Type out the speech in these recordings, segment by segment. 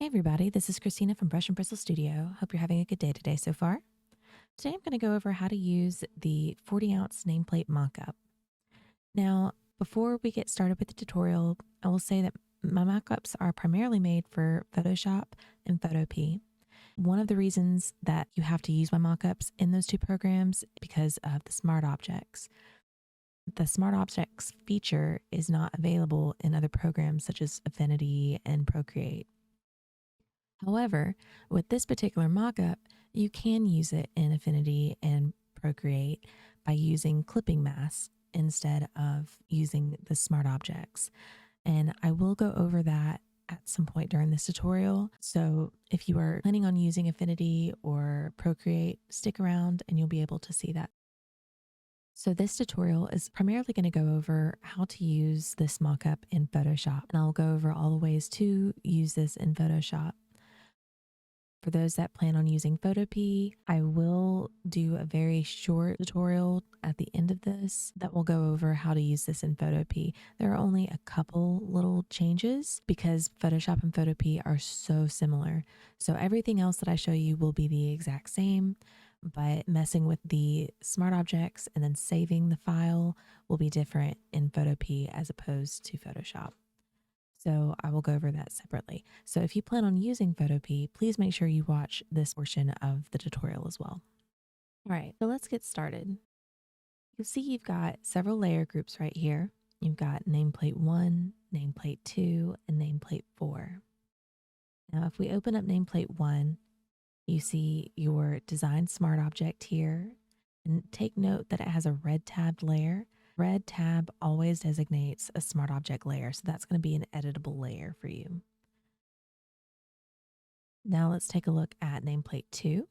Hey everybody, this is Christina from Brush and Bristle Studio. Hope you're having a good day today so far. Today I'm going to go over how to use the 40-ounce nameplate mockup. Now, before we get started with the tutorial, I will say that my mockups are primarily made for Photoshop and Photopea. One of the reasons that you have to use my mockups in those two programs is because of the smart objects. The smart objects feature is not available in other programs such as Affinity and Procreate. However, with this particular mockup, you can use it in Affinity and Procreate by using clipping masks instead of using the smart objects. And I will go over that at some point during this tutorial. So if you are planning on using Affinity or Procreate, stick around and you'll be able to see that. So this tutorial is primarily going to go over how to use this mockup in Photoshop. And I'll go over all the ways to use this in Photoshop. For those that plan on using Photopea, I will do a very short tutorial at the end of this that will go over how to use this in Photopea. There are only a couple little changes because Photoshop and Photopea are so similar. So everything else that I show you will be the exact same, but messing with the smart objects and then saving the file will be different in Photopea as opposed to Photoshop. So I will go over that separately. So if you plan on using Photopea, please make sure you watch this portion of the tutorial as well. All right, so let's get started. You'll see you've got several layer groups right here. You've got nameplate 1, nameplate 2, and nameplate 4. Now, if we open up nameplate 1, you see your design smart object here. And take note that it has a red tabbed layer. Red tab always designates a smart object layer, so that's going to be an editable layer for you. Now let's take a look at nameplate 2.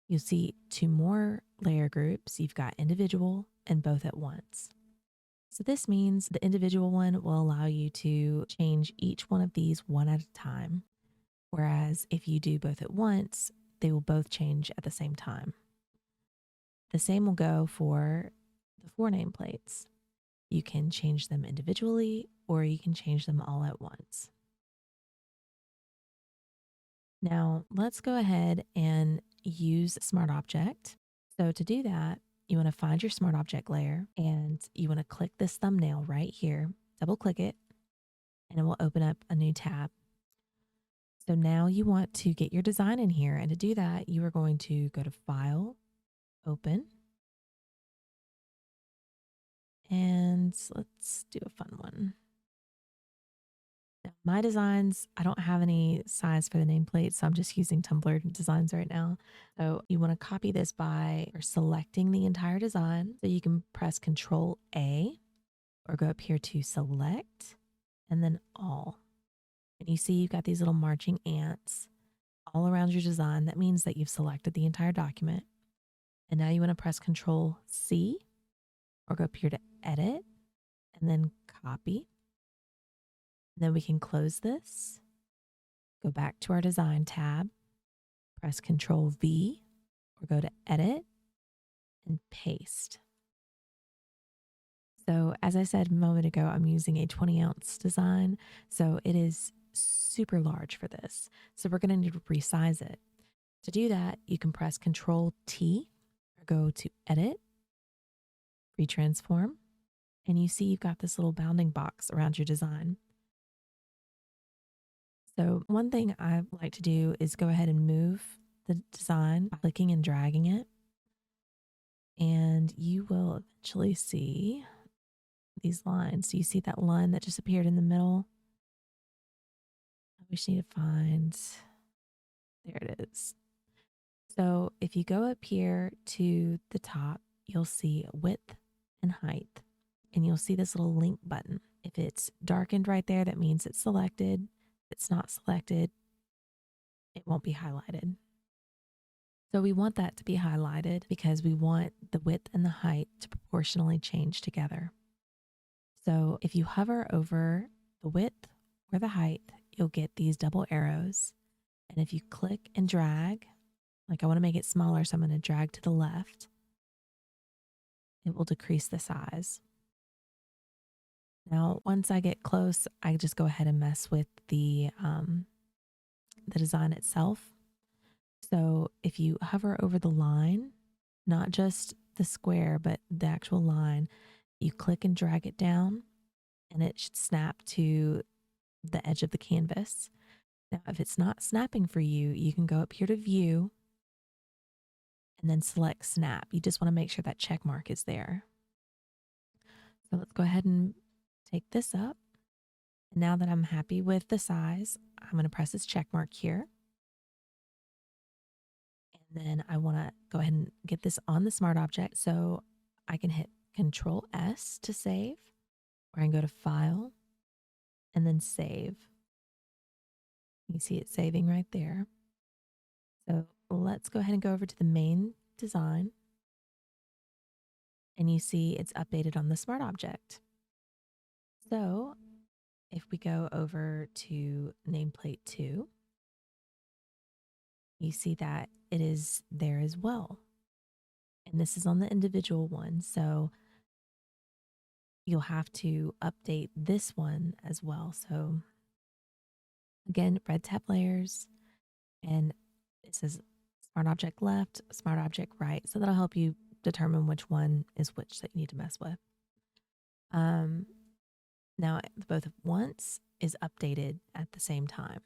You'll see two more layer groups. You've got individual and both at once. So this means the individual one will allow you to change each one of these one at a time. Whereas if you do both at once, they will both change at the same time. The same will go for the 4 nameplates. You can change them individually or you can change them all at once. Now let's go ahead and use Smart Object. So to do that, you want to find your Smart Object layer and you want to click this thumbnail right here, double click it, and it will open up a new tab. So now you want to get your design in here. And to do that, you are going to go to File, Open, and let's do a fun one. Now, my designs, I don't have any size for the nameplate, so I'm just using Tumblr designs right now. So you want to copy this by selecting the entire design. So you can press Control A or go up here to Select and then All. And you see you've got these little marching ants all around your design. That means that you've selected the entire document. And now you want to press Control C or go up here to Edit and then Copy. Then we can close this, go back to our design tab, press Control V or go to Edit and paste. So as I said a moment ago, I'm using a 20-ounce design. So it is super large for this. So we're going to need to resize it. To do that, you can press Control T or go to Edit, Retransform, and you see you've got this little bounding box around your design. So one thing I like to do is go ahead and move the design by clicking and dragging it. And you will eventually see these lines. Do you see that line that just appeared in the middle? We just need to find, there it is. So if you go up here to the top, you'll see width and height, and you'll see this little link button. If it's darkened right there, that means it's selected. If it's not selected, it won't be highlighted. So we want that to be highlighted because we want the width and the height to proportionally change together. So if you hover over the width or the height, you'll get these double arrows. And if you click and drag, like I want to make it smaller, so I'm going to drag to the left, it will decrease the size. Now, once I get close, I just go ahead and mess with the design itself. So if you hover over the line, not just the square, but the actual line, you click and drag it down and it should snap to the edge of the canvas. Now, if it's not snapping for you, you can go up here to view and then select snap. You just want to make sure that check mark is there. So let's go ahead and take this up. And now that I'm happy with the size, I'm going to press this check mark here. And then I want to go ahead and get this on the smart object. So I can hit Control S to save, or I can go to File and then Save. You see it saving right there. So let's go ahead and go over to the main design. And you see it's updated on the smart object. So if we go over to nameplate 2, you see that it is there as well. And this is on the individual one. So you'll have to update this one as well. So again, red tab layers, and it says smart object left, smart object right. So that'll help you determine which one is which that you need to mess with. Now both at once is updated at the same time.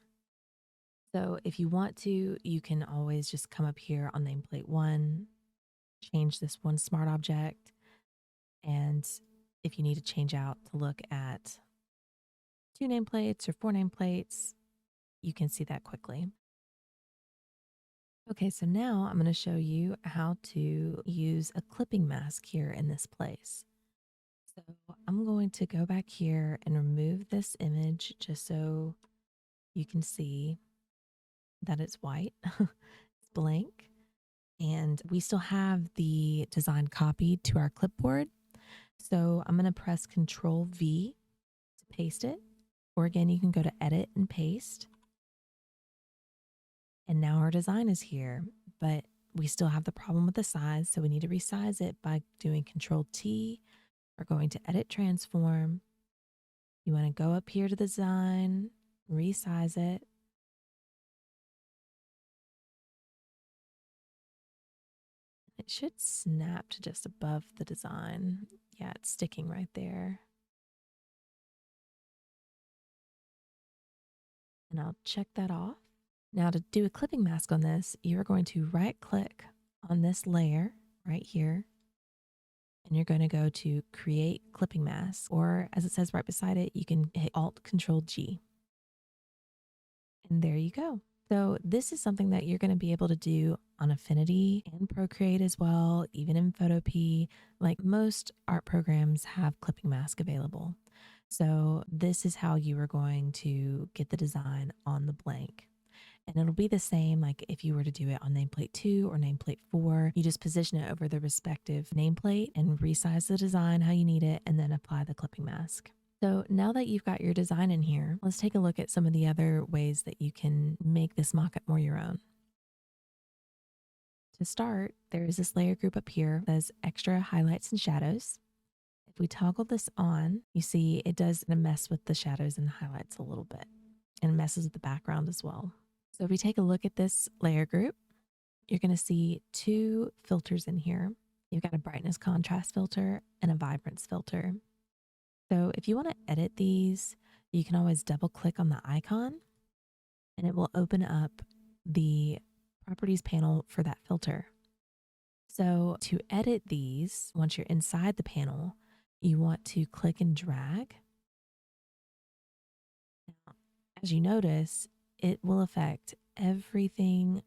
So if you want to, you can always just come up here on nameplate 1, change this one smart object. And if you need to change out to look at 2 nameplates or 4 nameplates, you can see that quickly. Okay, so now I'm going to show you how to use a clipping mask here in this place. So I'm going to go back here and remove this image just so you can see that it's white, it's blank. And we still have the design copied to our clipboard. So I'm going to press Control V to paste it. Or again, you can go to Edit and Paste. And now our design is here, but we still have the problem with the size. So we need to resize it by doing Control T or going to Edit Transform. You want to go up here to the design, resize it. It should snap to just above the design. Yeah, it's sticking right there. And I'll check that off. Now to do a clipping mask on this, you're going to right click on this layer right here. And you're going to go to Create Clipping Mask, or as it says right beside it, you can hit Alt Control G. And there you go. So this is something that you're going to be able to do on Affinity and Procreate as well, even in Photopea. Like most art programs have clipping mask available. So this is how you are going to get the design on the blank. And it'll be the same like if you were to do it on nameplate 2 or nameplate 4. You just position it over the respective nameplate and resize the design how you need it and then apply the clipping mask. So now that you've got your design in here, let's take a look at some of the other ways that you can make this mockup more your own. To start, there is this layer group up here that says extra highlights and shadows. If we toggle this on, you see it does mess with the shadows and highlights a little bit and messes with the background as well. So if we take a look at this layer group, you're going to see 2 filters in here. You've got a brightness contrast filter and a vibrance filter. So if you want to edit these, you can always double click on the icon and it will open up the properties panel for that filter. So to edit these, once you're inside the panel, you want to click and drag. Now, as you notice, it will affect everything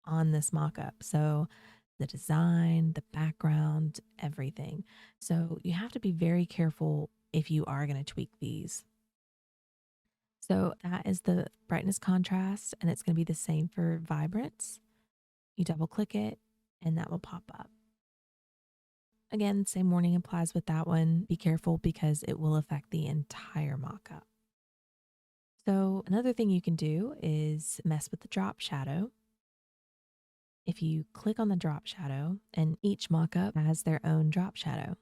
on this mockup. So the design, the background, everything. So you have to be very careful if you are going to tweak these. So that is the brightness contrast, and it's going to be the same for vibrance. You double click it and that will pop up. Again, same warning applies with that one. Be careful because it will affect the entire mockup. So another thing you can do is mess with the drop shadow. If you click on the drop shadow, and each mockup has their own drop shadow.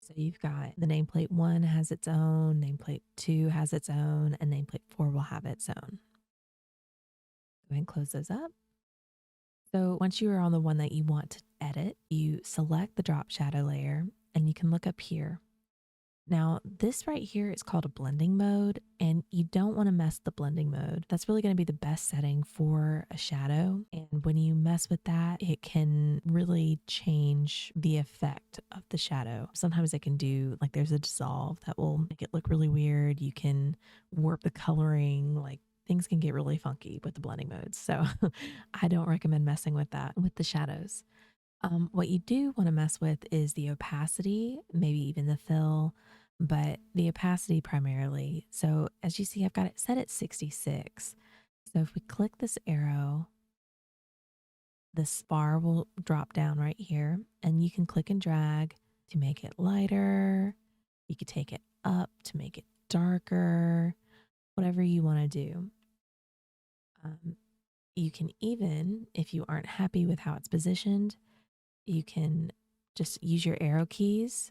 So you've got the nameplate 1 has its own, nameplate 2 has its own, and nameplate 4 will have its own. Go ahead and close those up. So once you are on the one that you want to edit, you select the drop shadow layer and you can look up here. Now, this right here is called a blending mode, and you don't want to mess the blending mode. That's really going to be the best setting for a shadow. And when you mess with that, it can really change the effect of the shadow. Sometimes it can do like there's a dissolve that will make it look really weird. You can warp the coloring, like things can get really funky with the blending modes. So I don't recommend messing with that with the shadows. What you do want to mess with is the opacity, maybe even the fill, but the opacity primarily. So as you see, I've got it set at 66. So if we click this arrow, this bar will drop down right here, and you can click and drag to make it lighter. You could take it up to make it darker, whatever you want to do. You can even, if you aren't happy with how it's positioned, you can just use your arrow keys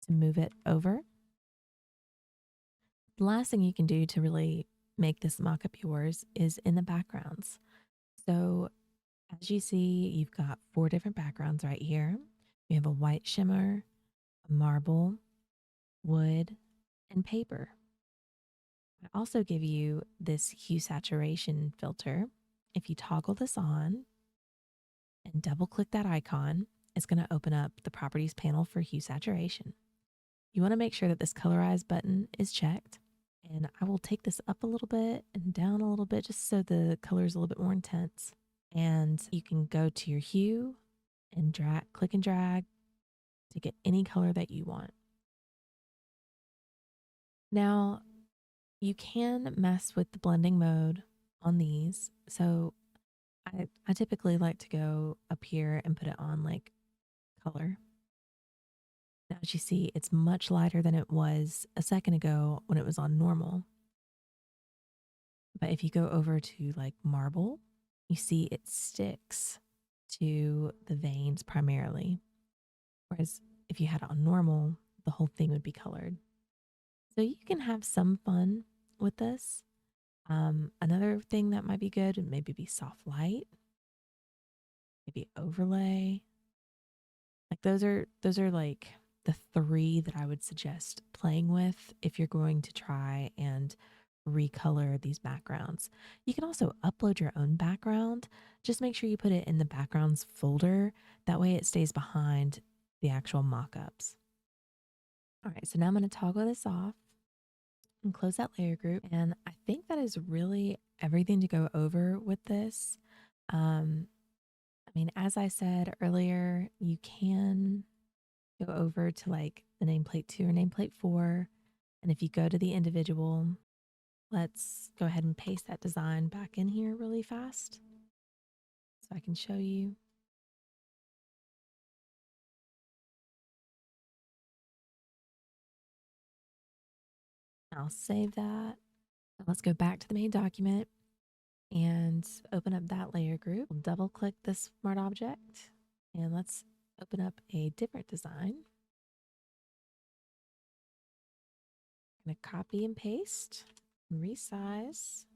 to move it over. The last thing you can do to really make this mock-up yours is in the backgrounds. So as you see, you've got 4 different backgrounds right here. You have a white shimmer, a marble, wood, and paper. I also give you this hue saturation filter. If you toggle this on and double click that icon, it's going to open up the properties panel for hue saturation. You want to make sure that this colorize button is checked. And I will take this up a little bit and down a little bit just so the color is a little bit more intense. And you can go to your hue and click and drag to get any color that you want. Now, you can mess with the blending mode on these. So I typically like to go up here and put it on like color. Now, as you see, it's much lighter than it was a second ago when it was on normal. But if you go over to like marble, you see it sticks to the veins primarily. Whereas if you had it on normal, the whole thing would be colored. So you can have some fun with this. Another thing that might be good would maybe be soft light, maybe overlay. Like those are like the 3 that I would suggest playing with if you're going to try and recolor these backgrounds. You can also upload your own background. Just make sure you put it in the backgrounds folder. That way it stays behind the actual mock-ups. All right, so now I'm going to toggle this off and close that layer group. And I think that is really everything to go over with this. I mean, as I said earlier, you can go over to like the nameplate 2 or nameplate 4. And if you go to the individual, let's go ahead and paste that design back in here really fast so I can show you. I'll save that. Now let's go back to the main document and open up that layer group. We'll double click this smart object and let's open up a different design. I'm going to copy and paste and resize.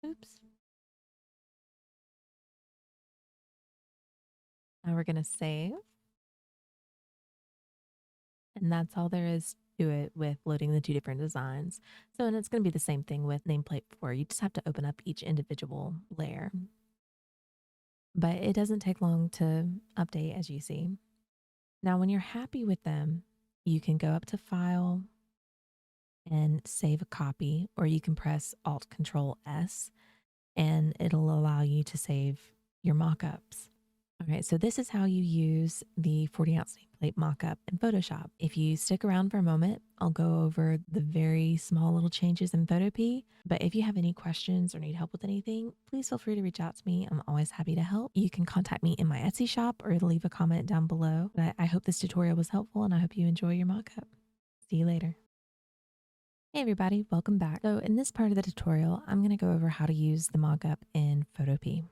Oops. Now we're going to save. And that's all there is to it with loading the 2 different designs. So, and it's going to be the same thing with nameplate 4. You just have to open up each individual layer. But it doesn't take long to update, as you see. Now, when you're happy with them, you can go up to File and save a copy, or you can press Alt Control S and it'll allow you to save your mockups. All right, so this is how you use the 40-ounce nameplate mockup in Photoshop. If you stick around for a moment, I'll go over the very small little changes in Photopea. But if you have any questions or need help with anything, please feel free to reach out to me. I'm always happy to help. You can contact me in my Etsy shop or leave a comment down below. But I hope this tutorial was helpful and I hope you enjoy your mockup. See you later. Hey everybody, welcome back. So in this part of the tutorial, I'm going to go over how to use the mockup in Photopea.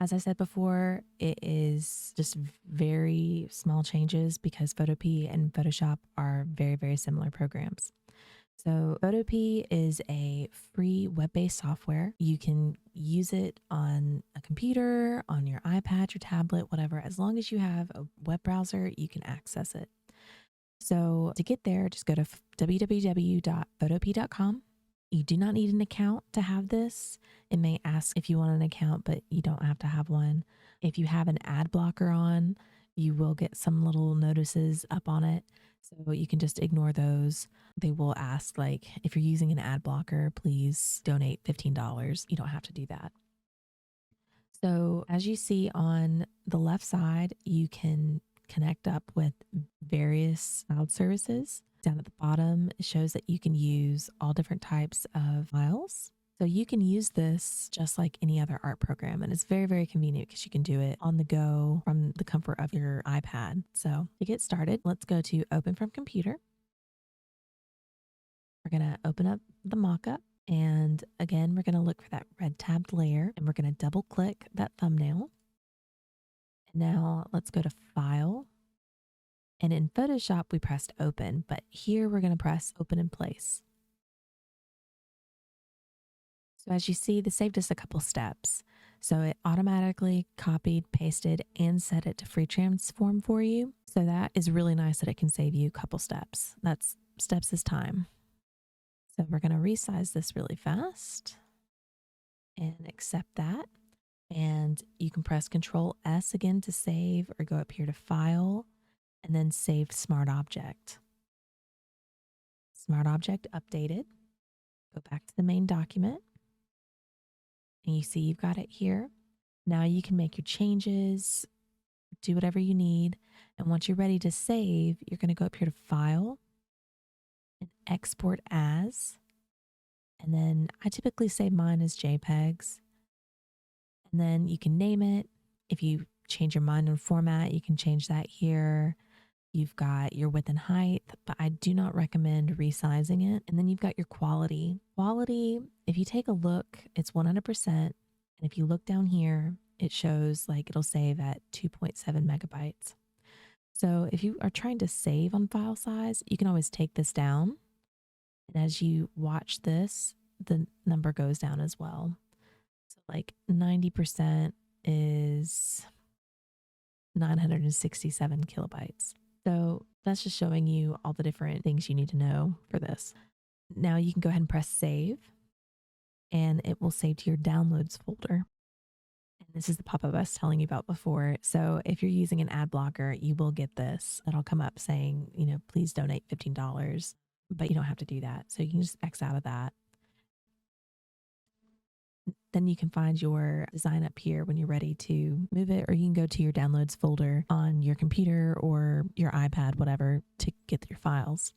As I said before, it is just very small changes because Photopea and Photoshop are very, very similar programs. So Photopea is a free web-based software. You can use it on a computer, on your iPad, your tablet, whatever. As long as you have a web browser, you can access it. So to get there, just go to www.photopea.com. You do not need an account to have this. It may ask if you want an account, but you don't have to have one. If you have an ad blocker on, you will get some little notices up on it. So you can just ignore those. They will ask, like, if you're using an ad blocker, please donate $15. You don't have to do that. So as you see on the left side, you can connect up with various cloud services. Down at the bottom, it shows that you can use all different types of files. So you can use this just like any other art program. And it's very, very convenient because you can do it on the go from the comfort of your iPad. So to get started, let's go to Open from Computer. We're going to open up the mockup. And again, we're going to look for that red tabbed layer and we're going to double click that thumbnail. And now let's go to File. And in Photoshop, we pressed Open, but here we're going to press Open in Place. So as you see, this saved us a couple steps. So it automatically copied, pasted, and set it to free transform for you. So that is really nice that it can save you a couple steps. That's steps is time. So we're going to resize this really fast and accept that. And you can press Control S again to save, or go up here to File and then Save Smart Object. Smart Object updated. Go back to the main document. And you see you've got it here. Now you can make your changes, do whatever you need. And once you're ready to save, you're going to go up here to File and Export As. And then I typically save mine as JPEGs. And then you can name it. If you change your mind on format, you can change that here. You've got your width and height, but I do not recommend resizing it. And then you've got your quality. Quality, if you take a look, it's 100%. And if you look down here, it shows like it'll save at 2.7 megabytes. So if you are trying to save on file size, you can always take this down. And as you watch this, the number goes down as well. So like 90% is 967 kilobytes. So that's just showing you all the different things you need to know for this. Now you can go ahead and press save and it will save to your downloads folder. And this is the pop-up I was telling you about before. So if you're using an ad blocker, you will get this. That'll come up saying, you know, please donate $15, but you don't have to do that. So you can just X out of that. Then you can find your design up here when you're ready to move it, or you can go to your downloads folder on your computer or your iPad, whatever, to get your files.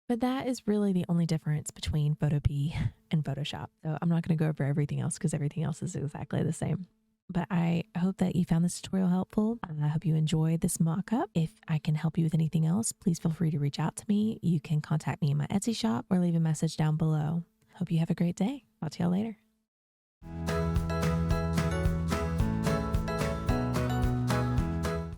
But that is really the only difference between Photopea and Photoshop. So I'm not going to go over everything else because everything else is exactly the same. But I hope that you found this tutorial helpful. I hope you enjoyed this mock-up. If I can help you with anything else, please feel free to reach out to me. You can contact me in my Etsy shop or leave a message down below. Hope you have a great day. Talk to y'all later.